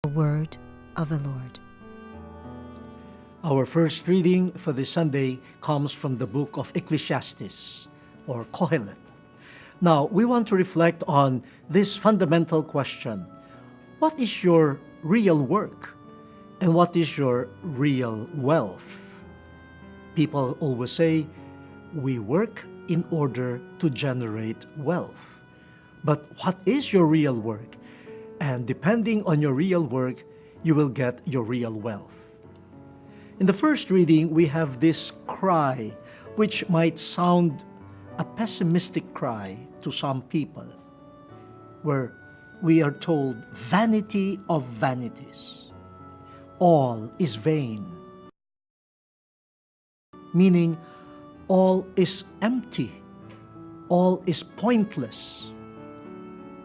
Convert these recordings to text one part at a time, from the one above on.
The word of the Lord. Our first reading for this Sunday comes from the book of Ecclesiastes, or Kohelet. Now, we want to reflect on this fundamental question. What is your real work? And what is your real wealth? People always say, we work in order to generate wealth. But what is your real work? And depending on your real work, you will get your real wealth. In the first reading, we have this cry, which might sound a pessimistic cry to some people, where we are told, vanity of vanities. All is vain. Meaning, all is empty. All is pointless.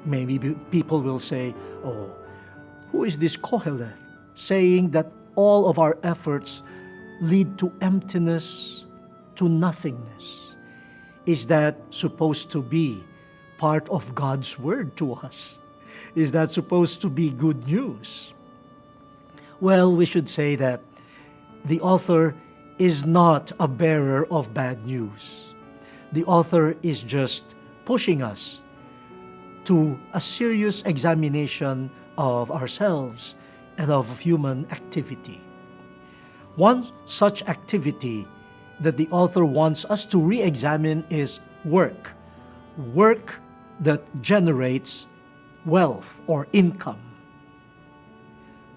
Maybe people will say, oh, who is this Kohelet saying that all of our efforts lead to emptiness, to nothingness? Is that supposed to be part of God's word to us? Is that supposed to be good news? Well, we should say that the author is not a bearer of bad news. The author is just pushing us to a serious examination of ourselves and of human activity. One such activity that the author wants us to re-examine is work. Work that generates wealth or income.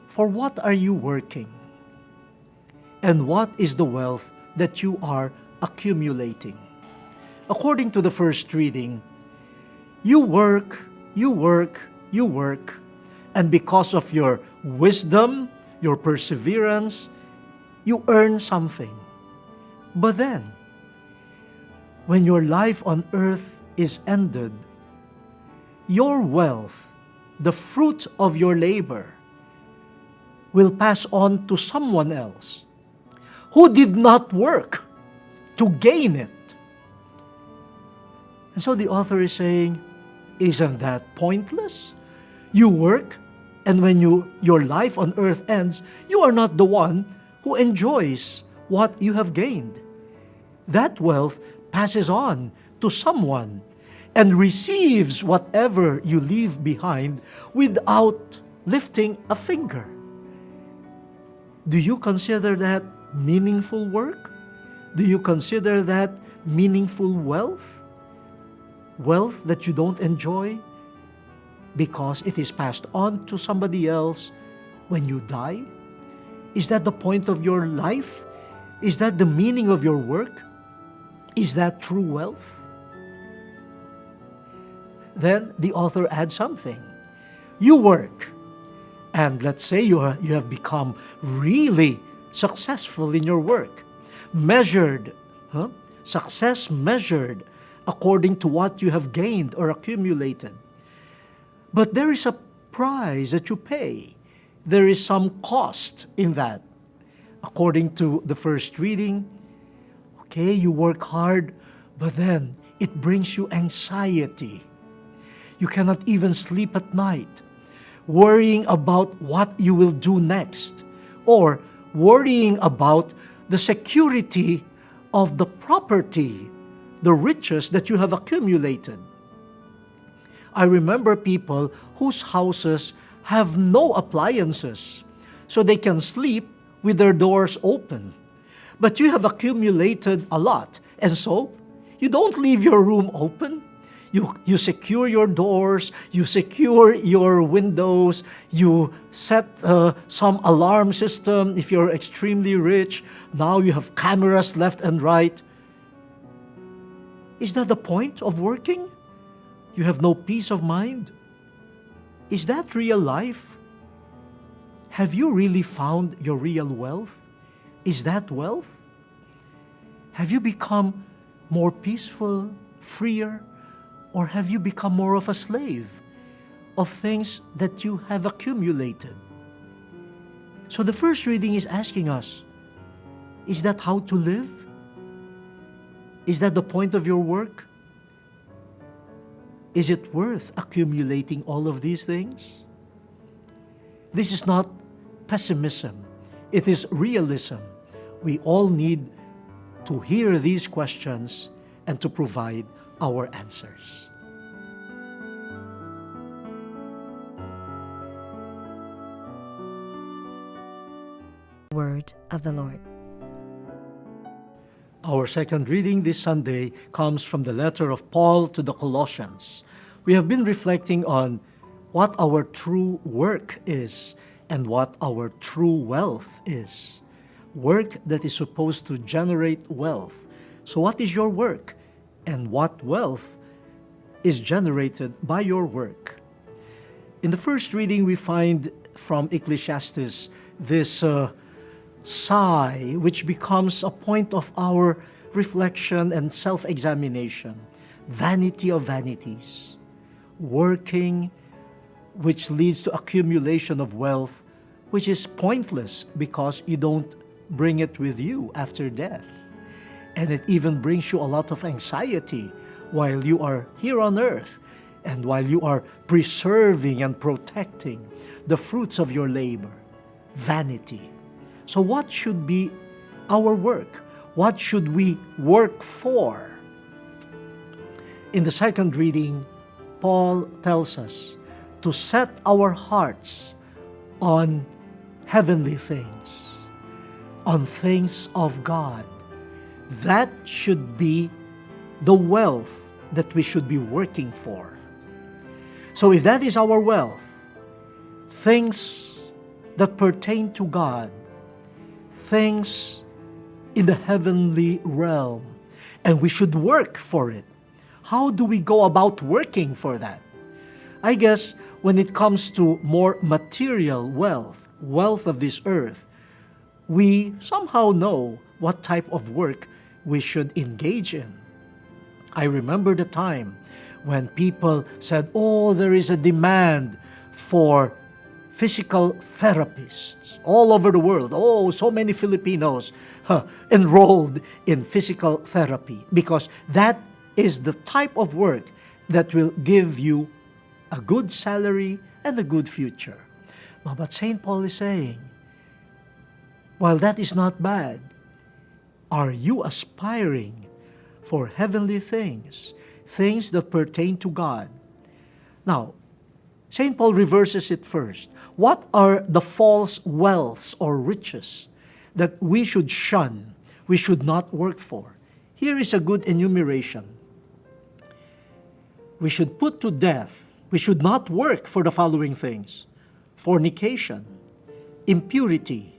For what are you working? And what is the wealth that you are accumulating? According to the first reading, you work, and because of your wisdom, your perseverance, you earn something. But then, when your life on earth is ended, your wealth, the fruit of your labor, will pass on to someone else who did not work to gain it. And so the author is saying, isn't that pointless? You work, and when your life on earth ends, you are not the one who enjoys what you have gained. That wealth passes on to someone and receives whatever you leave behind without lifting a finger. Do you consider that meaningful work? Do you consider that meaningful wealth? Wealth that you don't enjoy because it is passed on to somebody else when you die? Is that the point of your life? Is that the meaning of your work? Is that true wealth? Then the author adds something. You work, and let's say you have become really successful in your work. Success measured according to what you have gained or accumulated. But there is a price that you pay. There is some cost in that. According to the first reading, okay, you work hard, but then it brings you anxiety. You cannot even sleep at night, worrying about what you will do next, or worrying about the security of the property, the riches that you have accumulated. I remember people whose houses have no appliances, so they can sleep with their doors open. But you have accumulated a lot, and so you don't leave your room open. You secure your doors, you secure your windows, you set some alarm system if you're extremely rich. Now you have cameras left and right. Is that the point of working? You have no peace of mind? Is that real life? Have you really found your real wealth? Is that wealth? Have you become more peaceful, freer, or have you become more of a slave of things that you have accumulated? So the first reading is asking us, is that how to live? Is that the point of your work? Is it worth accumulating all of these things? This is not pessimism. It is realism. We all need to hear these questions and to provide our answers. Word of the Lord. Our second reading this Sunday comes from the letter of Paul to the Colossians. We have been reflecting on what our true work is and what our true wealth is. Work that is supposed to generate wealth. So what is your work? And what wealth is generated by your work? In the first reading, we find from Ecclesiastes this sigh, which becomes a point of our reflection and self-examination. Vanity of vanities. Working, which leads to accumulation of wealth, which is pointless because you don't bring it with you after death. And it even brings you a lot of anxiety while you are here on earth and while you are preserving and protecting the fruits of your labor. Vanity. So what should be our work? What should we work for? In the second reading, Paul tells us to set our hearts on heavenly things, on things of God. That should be the wealth that we should be working for. So if that is our wealth, things that pertain to God, things in the heavenly realm, and we should work for it. How do we go about working for that? I guess when it comes to more material wealth, wealth of this earth, we somehow know what type of work we should engage in. I remember the time when people said, oh, there is a demand for physical therapists all over the world. Oh, so many Filipinos enrolled in physical therapy because that is the type of work that will give you a good salary and a good future. But St. Paul is saying, while that is not bad, are you aspiring for heavenly things, things that pertain to God? Now, St. Paul reverses it first. What are the false wealths or riches that we should shun, we should not work for? Here is a good enumeration. We should put to death, we should not work for the following things: fornication, impurity,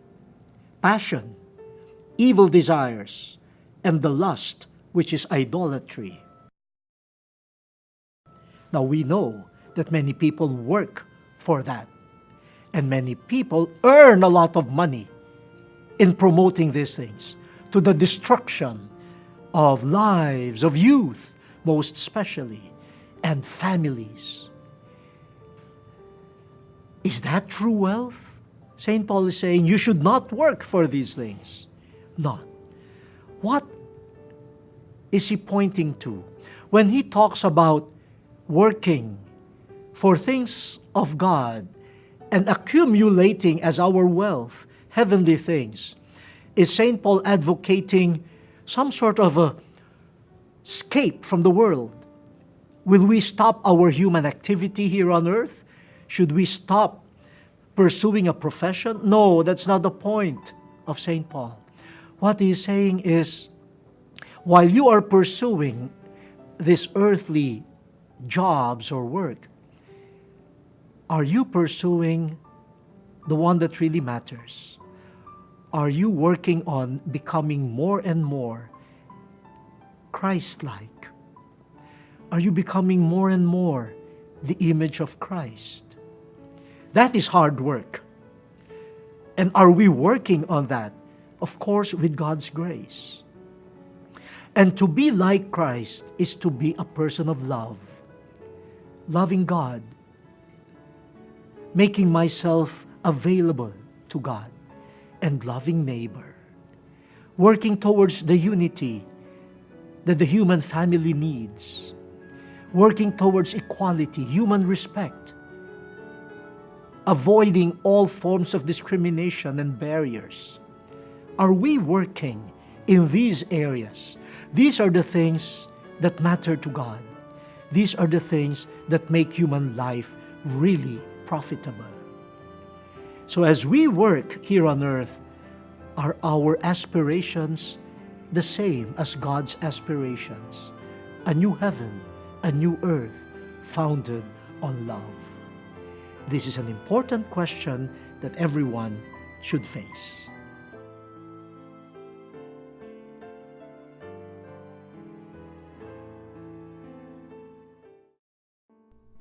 passion, evil desires, and the lust, which is idolatry. Now we know that many people work for that. And many people earn a lot of money in promoting these things to the destruction of lives, of youth, most especially, and families. Is that true wealth? St. Paul is saying you should not work for these things. Not. What is he pointing to when he talks about working for things of God and accumulating as our wealth heavenly things? Is St. Paul advocating some sort of a escape from the world? Will we stop our human activity here on earth? Should we stop pursuing a profession? No, that's not the point of St. Paul. What he's saying is, while you are pursuing these earthly jobs or work, are you pursuing the one that really matters? Are you working on becoming more and more Christ-like? Are you becoming more and more the image of Christ? That is hard work. And are we working on that? Of course, with God's grace. And to be like Christ is to be a person of love. Loving God. Making myself available to God. And loving neighbor. Working towards the unity that the human family needs. Working towards equality, human respect. avoiding all forms of discrimination and barriers. Are we working in these areas? These are the things that matter to God. These are the things that make human life really profitable. So as we work here on earth, are our aspirations the same as God's aspirations? A new heaven, a new earth, founded on love. This is an important question that everyone should face.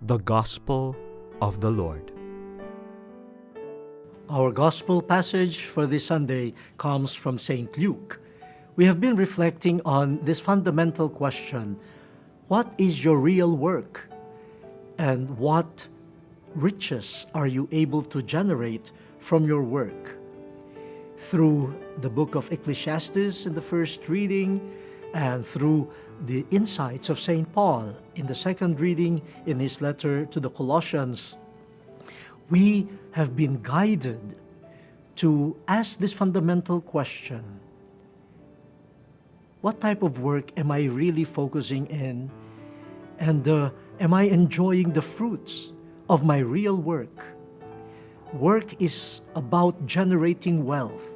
The Gospel of the Lord. Our Gospel passage for this Sunday comes from St. Luke. We have been reflecting on this fundamental question: what is your real work? And what riches are you able to generate from your work? Through the book of Ecclesiastes in the first reading, and through the insights of St. Paul in the second reading in his letter to the Colossians, we have been guided to ask this fundamental question: what type of work am I really focusing in? And am I enjoying the fruits of my real work? Work is about generating wealth.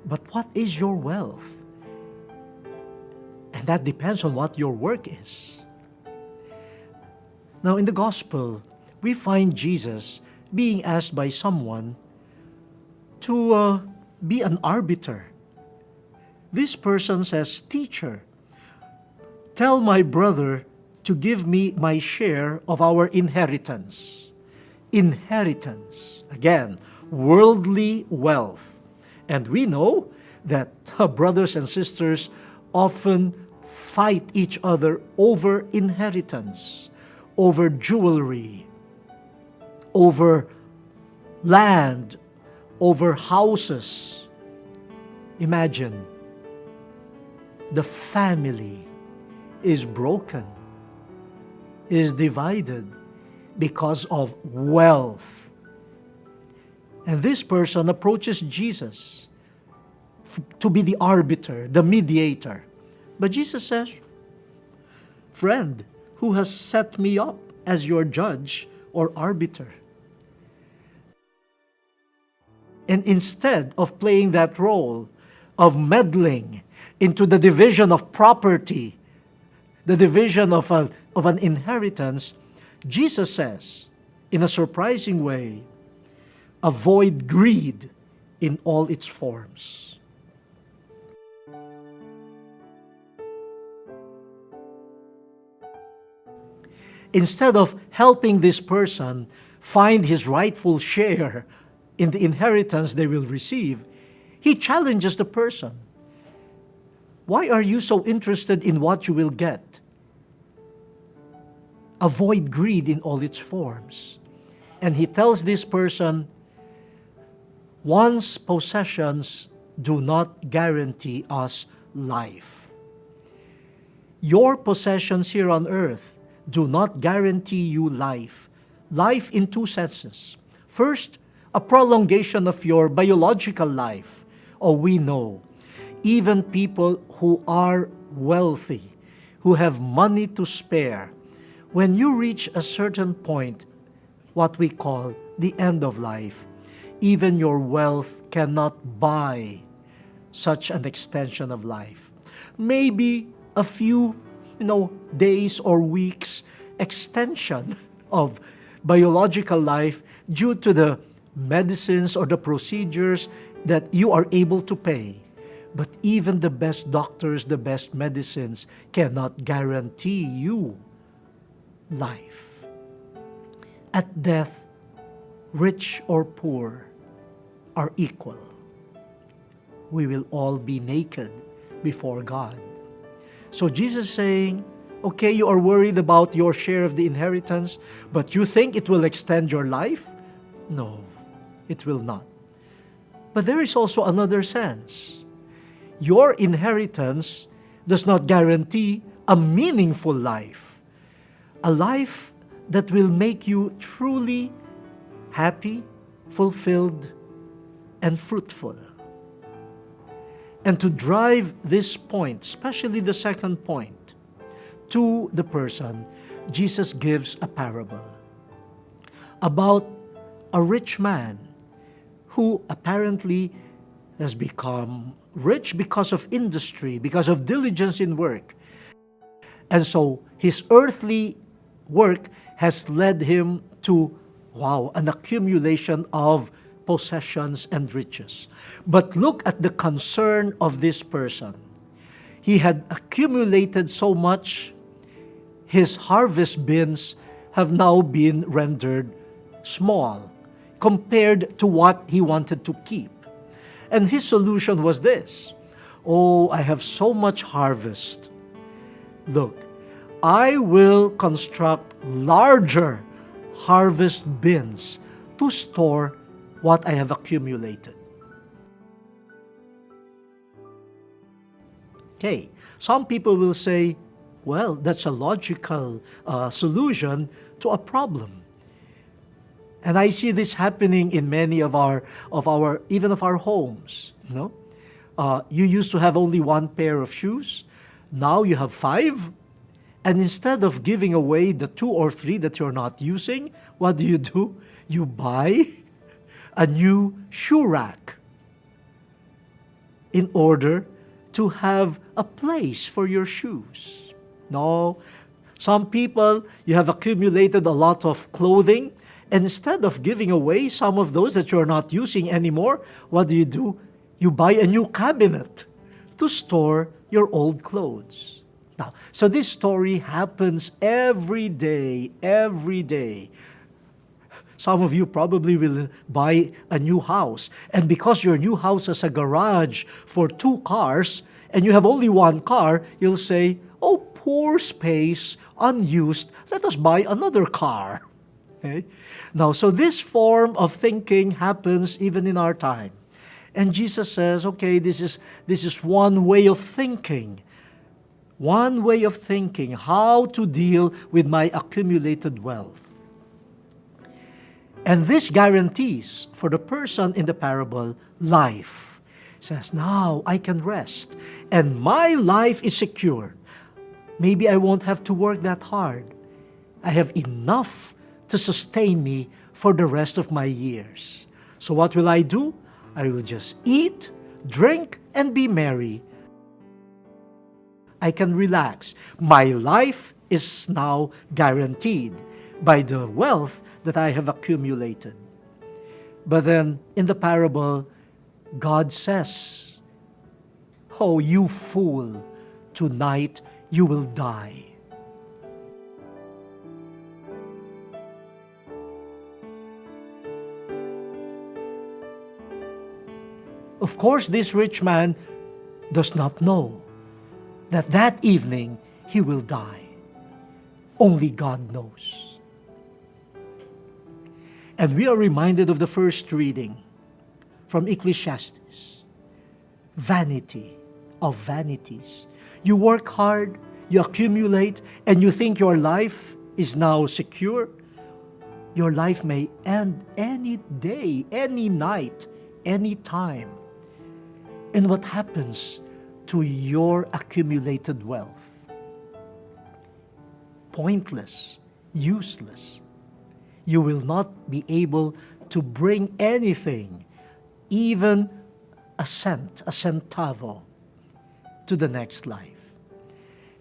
But what is your wealth? And that depends on what your work is. Now, in the Gospel, we find Jesus being asked by someone to be an arbiter. This person says, "Teacher, tell my brother to give me my share of our inheritance." Inheritance. Again, worldly wealth. And we know that brothers and sisters often fight each other over inheritance, over jewelry, over land, over houses. Imagine, the family is broken, is divided because of wealth. And this person approaches Jesus to be the arbiter, the mediator. But Jesus says, "Friend, who has set me up as your judge or arbiter?" And instead of playing that role of meddling into the division of property, the division of an inheritance, Jesus says, in a surprising way, avoid greed in all its forms. Instead of helping this person find his rightful share in the inheritance they will receive, he challenges the person. Why are you so interested in what you will get? Avoid greed in all its forms. And he tells this person, one's possessions do not guarantee us life. Your possessions here on earth do not guarantee you life. Life in two senses. First, a prolongation of your biological life. Oh, we know, even people who are wealthy, who have money to spare, when you reach a certain point, what we call the end of life, even your wealth cannot buy such an extension of life. Maybe a few, days or weeks extension of biological life due to the medicines or the procedures that you are able to pay. But even the best doctors, the best medicines cannot guarantee you life. At death, rich or poor are equal. We will all be naked before God. So Jesus is saying, okay, you are worried about your share of the inheritance, but you think it will extend your life? No, it will not. But there is also another sense. Your inheritance does not guarantee a meaningful life, a life that will make you truly happy, fulfilled, and fruitful. And to drive this point, especially the second point, to the person, Jesus gives a parable about a rich man who apparently has become rich because of industry, because of diligence in work. And so his earthly work has led him to, an accumulation of possessions and riches. But look at the concern of this person. He had accumulated so much, his harvest bins have now been rendered small compared to what he wanted to keep. And his solution was this: oh, I have so much harvest. Look, I will construct larger harvest bins to store what I have accumulated. Okay, some people will say, well, that's a logical solution to a problem. And I see this happening in many of our homes. You used to have only one pair of shoes. Now you have 5. And instead of giving away the 2 or 3 that you're not using, what do? You buy a new shoe rack in order to have a place for your shoes. No, some people, you have accumulated a lot of clothing, and instead of giving away some of those that you're not using anymore, what do? You buy a new cabinet to store your old clothes. Now, so this story happens every day, every day. Some of you probably will buy a new house, and because your new house has a garage for 2 cars, and you have only 1 car, you'll say, oh, poor space, unused, let us buy another car. Okay? Now, so this form of thinking happens even in our time. And Jesus says, okay, this is one way of thinking. One way of thinking how to deal with my accumulated wealth. And this guarantees for the person in the parable life. It says, now I can rest and my life is secure. Maybe I won't have to work that hard. I have enough to sustain me for the rest of my years. So what will I do? I will just eat, drink, and be merry. I can relax. My life is now guaranteed by the wealth that I have accumulated. But then in the parable, God says, oh, you fool, tonight you will die. Of course, this rich man does not know that that evening he will die. Only God knows. And we are reminded of the first reading from Ecclesiastes. Vanity of vanities. You work hard, you accumulate, and you think your life is now secure. Your life may end any day, any night, any time. And what happens to your accumulated wealth? Pointless, useless. You will not be able to bring anything, even a cent, a centavo, to the next life.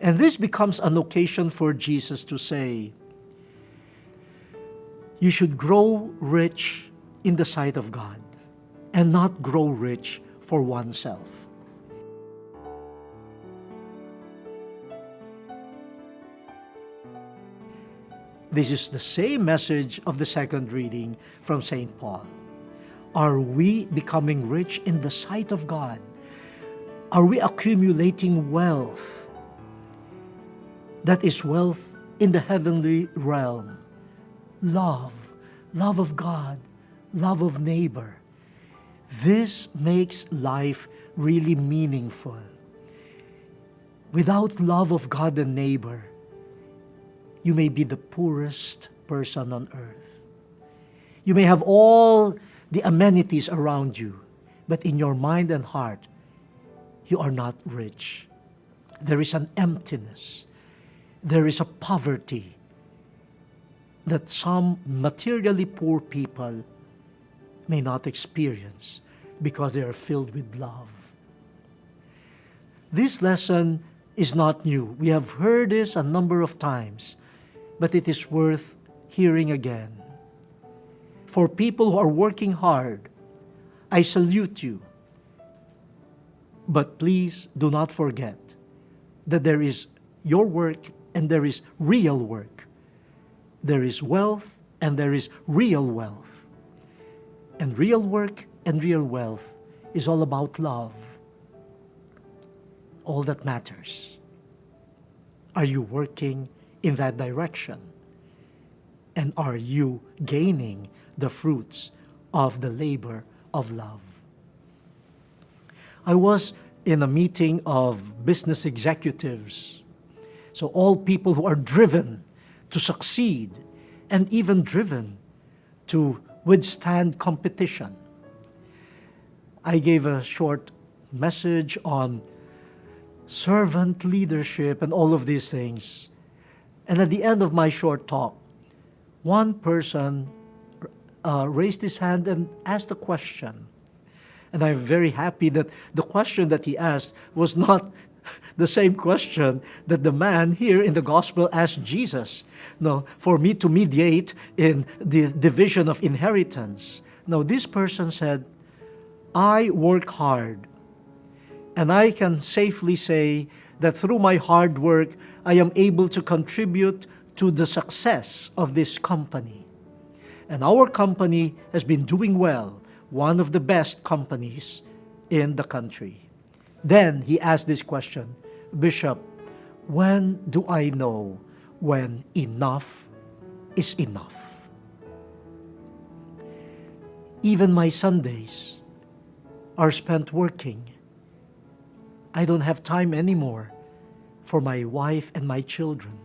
And this becomes an occasion for Jesus to say, you should grow rich in the sight of God and not grow rich for oneself. This is the same message of the second reading from St. Paul. Are we becoming rich in the sight of God? Are we accumulating wealth that is wealth in the heavenly realm? Love of God, love of neighbor. This makes life really meaningful. Without love of God and neighbor, you may be the poorest person on earth. You may have all the amenities around you, but in your mind and heart, you are not rich. There is an emptiness. There is a poverty that some materially poor people may not experience because they are filled with love. This lesson is not new. We have heard this a number of times, but it is worth hearing again. For people who are working hard, I salute you. But please do not forget that there is your work and there is real work. There is wealth and there is real wealth. And real work and real wealth is all about love. All that matters. Are you working in that direction? And are you gaining the fruits of the labor of love? I was in a meeting of business executives, so all people who are driven to succeed and even driven to withstand competition. I gave a short message on servant leadership and all of these things. And at the end of my short talk, one person raised his hand and asked a question. And I'm very happy that the question that he asked was not the same question that the man here in the gospel asked Jesus. No, for me to mediate in the division of inheritance. No, this person said, I work hard, and I can safely say that through my hard work, I am able to contribute to the success of this company. And our company has been doing well, one of the best companies in the country. Then he asked this question, Bishop, when do I know when enough is enough? Even my Sundays are spent working. I don't have time anymore for my wife and my children.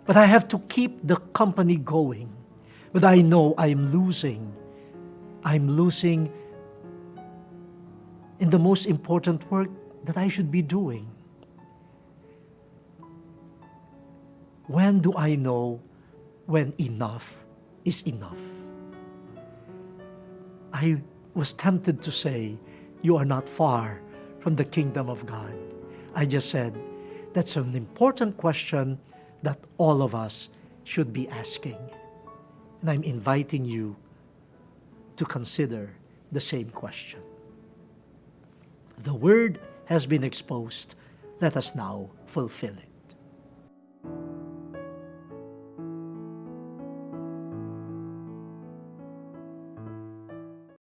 But I have to keep the company going. But I know I'm losing. I'm losing in the most important work that I should be doing. When do I know when enough is enough? I was tempted to say, you are not far from the kingdom of God. I just said, that's an important question that all of us should be asking. And I'm inviting you to consider the same question. The word has been exposed. Let us now fulfill it.